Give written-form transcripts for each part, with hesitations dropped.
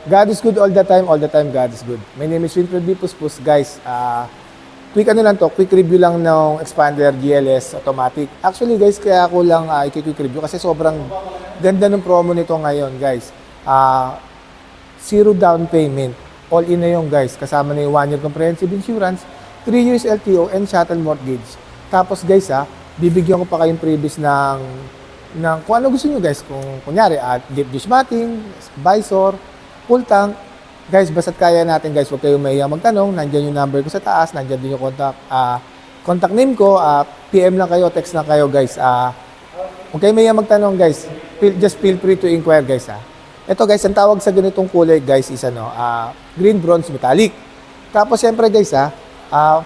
God is good all the time God is good. My name is Winfred B. Puspus, guys. Quick quick review lang ng Expander GLS Automatic. Actually guys, kaya ako lang i-quick review kasi sobrang ganda ng promo nito ngayon, guys. Zero down payment. All in na yung guys. Kasama na yung 1 year comprehensive insurance, 3 years LTO, and shuttle mortgage. Tapos guys, bibigyan ko pa kayong previous ng kung ano gusto nyo guys. Kung kunyari, deep dish matting, visor, full tank. Guys, basta't kaya natin guys, huwag kayong mahiya magtanong. Nandiyan yung number ko sa taas, nandiyan din yung contact name ko. PM lang kayo, text lang kayo guys. Huwag kayong mahiya magtanong guys. Just feel free to inquire guys. Ito guys, ang tawag sa ganitong kulay guys is green bronze metallic. Tapos siyempre guys,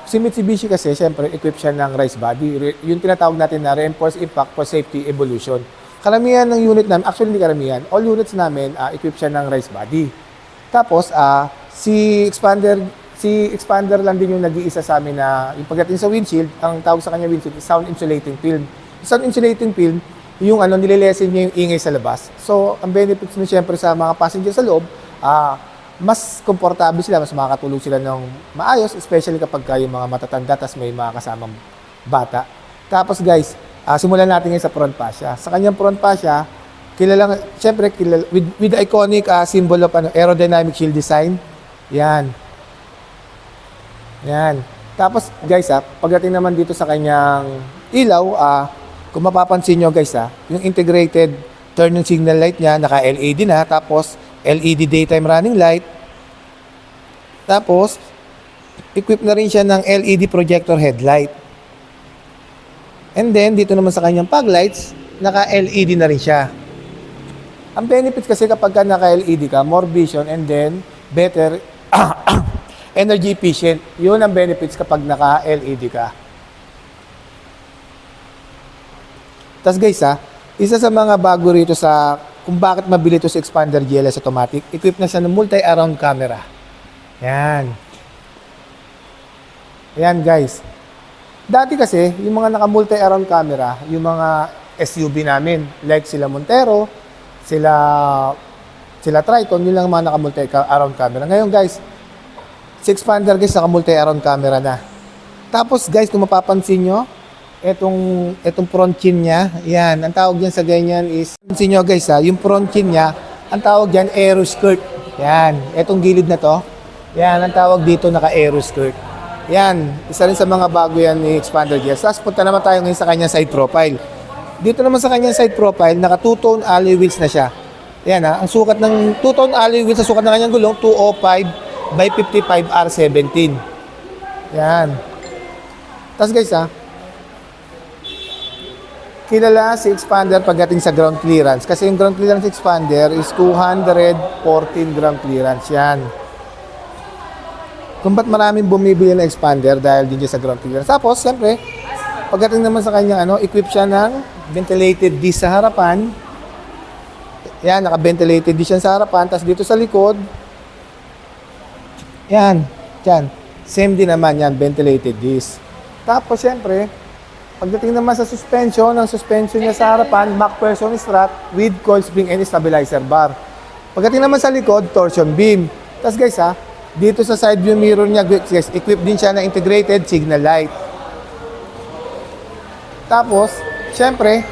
si Mitsubishi kasi siyempre equipped siya ng rice body. Yung tinatawag natin na reinforced impact for safety evolution. Karamihan ng unit namin, actually hindi karamihan, all units namin equipped siya ng rice body. Tapos si expander lang din yung nag-iisa sa amin na yung pagdating sa windshield, ang tawag sa kanya windshield is sound insulating film. Sound insulating film, yung nililesen niya yung ingay sa labas. So, ang benefits mo siyempre sa mga passenger sa loob, mas komportable sila, mas makakatulog sila ng maayos, especially kapag yung mga matatanda, tas may mga kasamang bata. Tapos guys, simulan natin ngayon sa front fascia. Sa kanyang front fascia, kilala with the iconic symbol of aerodynamic shield design. Yan. Yan. Tapos guys, pagdating naman dito sa kanyang ilaw, kung mapapansin nyo guys, yung integrated turn ng signal light niya, naka-LED na, tapos LED daytime running light. Tapos, equipped na rin siya ng LED projector headlight. And then, dito naman sa kanyang fog lights, naka-LED na rin siya. Ang benefits kasi kapag naka-LED ka, more vision and then better energy efficient. Yun ang benefits kapag naka-LED ka. Tapos guys, isa sa mga bago rito sa kung bakit mabili ito sa Expander GLS Automatic, equipped na siya ng multi-around camera. Yan. Yan guys. Dati kasi, yung mga naka-multi-around camera, yung mga SUV namin, like sila Montero, sila Triton, yun lang mga naka-multi-around camera. Ngayon guys, si Expander guys, naka-multi-around camera na. Tapos guys, kung mapapansin nyo, etong front chin niya, yan, ang tawag diyan sa ganyan is, pansin nyo guys yung front chin niya, ang tawag diyan aero skirt. Yan, etong gilid na to, yan, ang tawag dito naka-aero skirt. Yan, isa rin sa mga bago yan ni Expander GLS. Tapos punta naman tayo ngayon sa kanyang side profile. Dito naman sa kanyang side profile, naka two-tone alloy wheels na siya. Yan ang sukat ng two-tone alloy wheels, sa sukat ng kanyang gulong, 205 by 55 R17. Yan. Tapos guys kilala si Expander pagdating sa ground clearance. Kasi yung ground clearance Expander is 214 ground clearance. Yan. Kung ba't maraming bumibili ng Expander dahil din sa ground clearance. Tapos, siyempre, pagdating naman sa kanya, equip siya ng ventilated disc sa harapan. Yan, naka-ventilated disc yan sa harapan. Tapos dito sa likod, yan, dyan. Same din naman yan, ventilated disc. Tapos, siyempre, pagdating naman sa suspension, ang suspension niya sa harapan, MacPherson strut with coil spring and stabilizer bar. Pagdating naman sa likod, torsion beam. Tapos guys dito sa side view mirror niya, guys, equipped din siya ng integrated signal light. Tapos, syempre,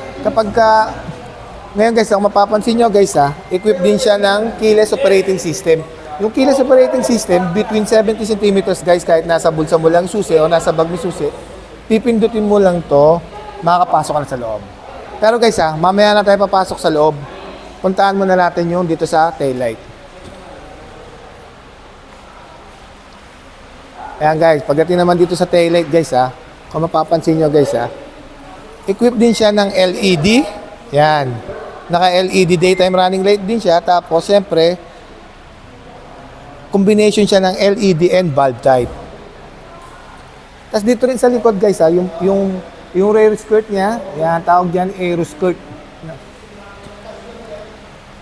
ngayon guys, kung mapapansin nyo guys equipped din siya ng keyless operating system. Yung keyless operating system, between 70 cm guys, kahit nasa bulsa mo lang susi o nasa bag mo susi, pipindutin mo lang to, makakapasok ka na sa loob. Pero guys mamaya na tayo papasok sa loob. Puntaan muna natin yung dito sa taillight. Ayan guys, pagdating naman dito sa taillight guys kung mapapansin nyo guys equipped din siya ng LED. Yan. Naka-LED daytime running light din siya. Tapos siyempre, combination siya ng LED and bulb type. Tapos dito rin sa likod guys yung rear skirt niya, yan, tawag diyan aero skirt.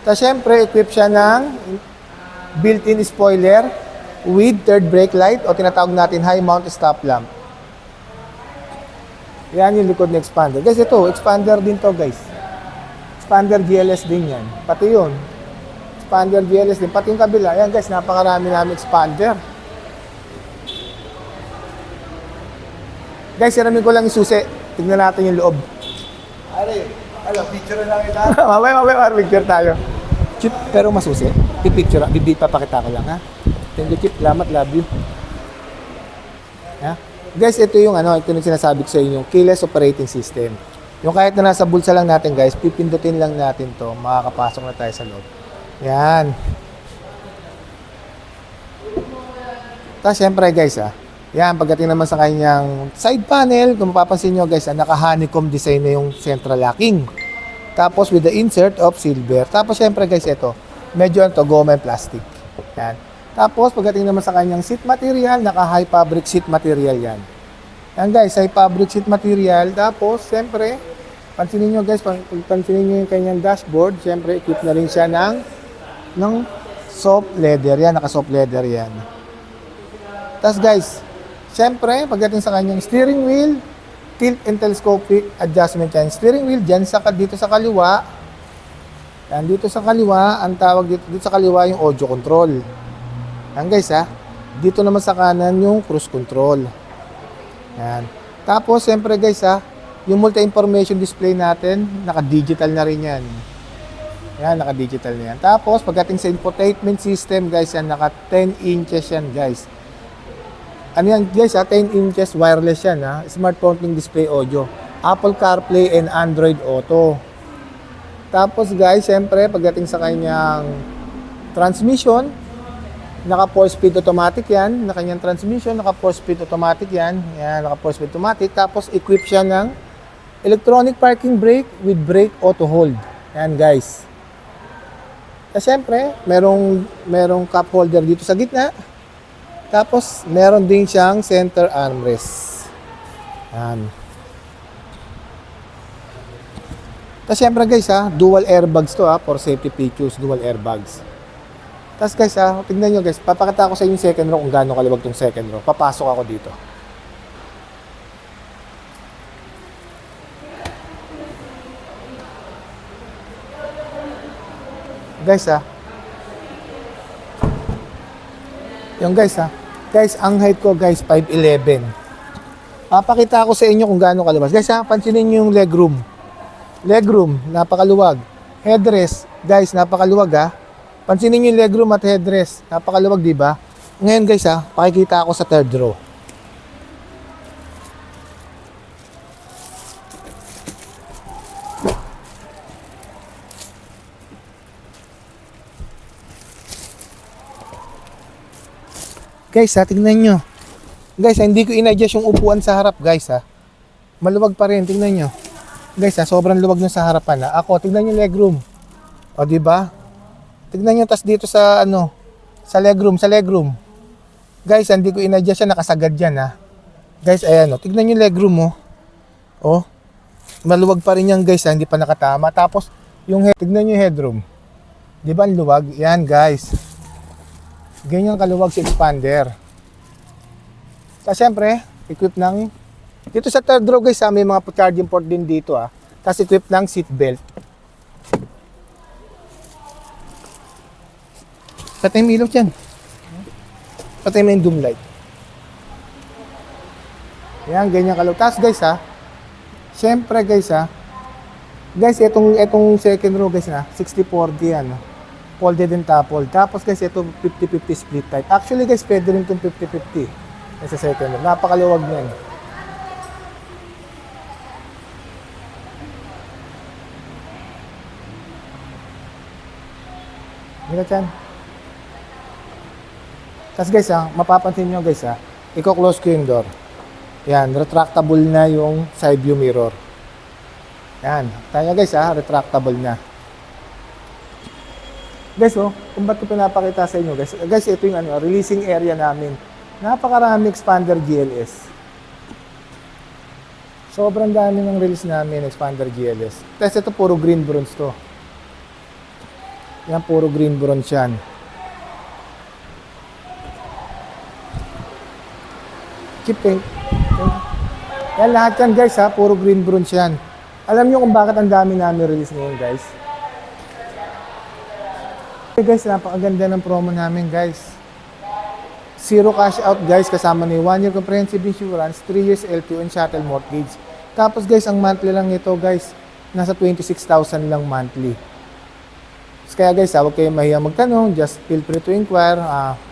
Tapos syempre, equipped siya ng built-in spoiler with third brake light o tinatawag natin high mount stop lamp. Yan yung likod ng Expander. Guys, ito, Expander din to guys. Expander GLS din yan. Pati yun. expander GLS din. Pati yung kabila. Ayan guys, napakarami namin expander. Guys, siramin ko lang yung susi. Tignan natin yung loob. Picture lang kita. mamaya, picture tayo. Chip, pero masusi. Pipicture, papakita ko lang ha. Thank you, Chip. Salamat, love you. Ha? Guys, ito yung sinasabi ko sa inyo, keyless operating system. Yung kahit na nasa bulsa lang natin guys, pipindutin lang natin to, makakapasok na tayo sa loob. Yan. Tapos syempre guys yan, pagdating naman sa kanyang side panel, kung mapapansin nyo guys, naka-honeycomb design na yung central locking. Tapos with the insert of silver. Tapos syempre guys, ito, medyo goma and plastic. Yan. Tapos pagdating naman sa kanyang seat material, naka-high fabric seat material yan. Yan guys, high fabric seat material. Tapos syempre, pansinin nyo guys, pansinin nyo yung kanyang dashboard. Syempre, equip na rin siya ng soft leather. Yan, naka-soft leather yan. Tapos guys, syempre, pagdating sa kanyang steering wheel, tilt and telescopic adjustment yan. Steering wheel dyan, dito sa kaliwa. Yan, dito sa kaliwa, ang tawag dito sa kaliwa yung audio control. Yan guys dito naman sa kanan yung cruise control. Yan. Tapos, syempre guys yung multi-information display natin, naka-digital na rin yan. Yan, naka-digital na yan. Tapos, pagdating sa infotainment system guys, yan, naka-10 inches yan guys. Ano yan guys 10 inches wireless yan smart mounting display audio, Apple CarPlay and Android Auto. Tapos guys, syempre pagdating sa kanyang transmission, naka 4-speed automatic yan, na kanyang transmission, naka 4-speed automatic yan. Yan, naka 4-speed automatic. Tapos equip siya ng electronic parking brake with brake auto hold. Yan guys. At syempre, merong cup holder dito sa gitna. Tapos, meron din siyang center armrest. Yan. Tapos, syempre guys dual airbags to for safety features, dual airbags. Tapos guys tignan nyo guys, papakita ko sa inyo yung second row kung gaano kaliwag tong second row. Papasok ako dito. Guys yung guys guys, ang height ko guys 5'11". Papakita ko sa inyo kung gaano kaliwas. Guys pansinin niyo yung legroom. Legroom, napakaluwag. Headrest, guys, napakaluwag Pansinin niyo yung legroom at headrest. Napakaluwag, di ba? Ngayon guys pakikita ako sa third row. Guys tingnan nyo. Guys hindi ko in-adjust yung upuan sa harap guys Maluwag pa rin, tingnan nyo. Guys sobrang luwag na sa harapan Ako, tingnan nyo legroom. O diba? Tingnan nyo, tas dito sa sa legroom. Guys hindi ko in-adjust yan, nakasagad yan Guys ayan tingnan nyo legroom maluwag pa rin yan guys hindi pa nakatama. Tapos yung tingnan nyo yung headroom. Diba ang luwag? Yan guys. Ganyan kaluwag si expander. Tapos syempre, equip ng dito sa third row guys may mga charging port din dito Tapos equip ng seat belt. Patay mo ilaw dyan. Patay mo yung doom light. Yan, ganyan kaluwag. Tapos guys syempre guys guys itong second row guys 60-40 yan folded and toppled. Tapos guys, ito 50-50 split type. Actually guys, pwede rin itong 50-50. Sa second row. Napakaluwag niyan. Mira dyan. Tapos guys mapapansin nyo guys i-close ko yung door. Yan, retractable na yung side view mirror. Yan. Tayo guys retractable na. Guys kung ba't ko pinapakita sa inyo guys. Guys, ito yung releasing area namin. Napakarami expander GLS. Sobrang dami ng release namin expander GLS. Tapos ito puro green bronze to. Yan, puro green bronze yan. Cheap paint. Yan lahat yan guys puro green bronze yan. Alam nyo kung bakit ang dami namin release ngayon guys? Okay guys, napakaganda ng promo namin guys. Zero cash out guys, kasama ni 1 year comprehensive insurance, 3 years LTO and chattel mortgage. Tapos guys, ang monthly lang nito guys, nasa 26,000 lang monthly. Kaya guys, huwag kayong mahiyang magtanong, just feel free to inquire.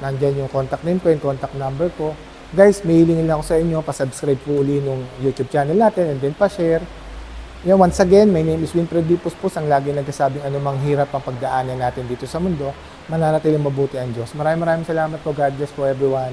Nandyan yung contact name ko, yung contact number ko. Guys, may hilingin lang ako sa inyo, pa-subscribe po uli nung YouTube channel natin and then pa-share. Once again, my name is Winfred D. Puspos, ang lagi nagsasabing anumang hirap ang pagdaanan natin dito sa mundo, mananatiling mabuti ang Diyos. Maraming salamat po. God bless po everyone.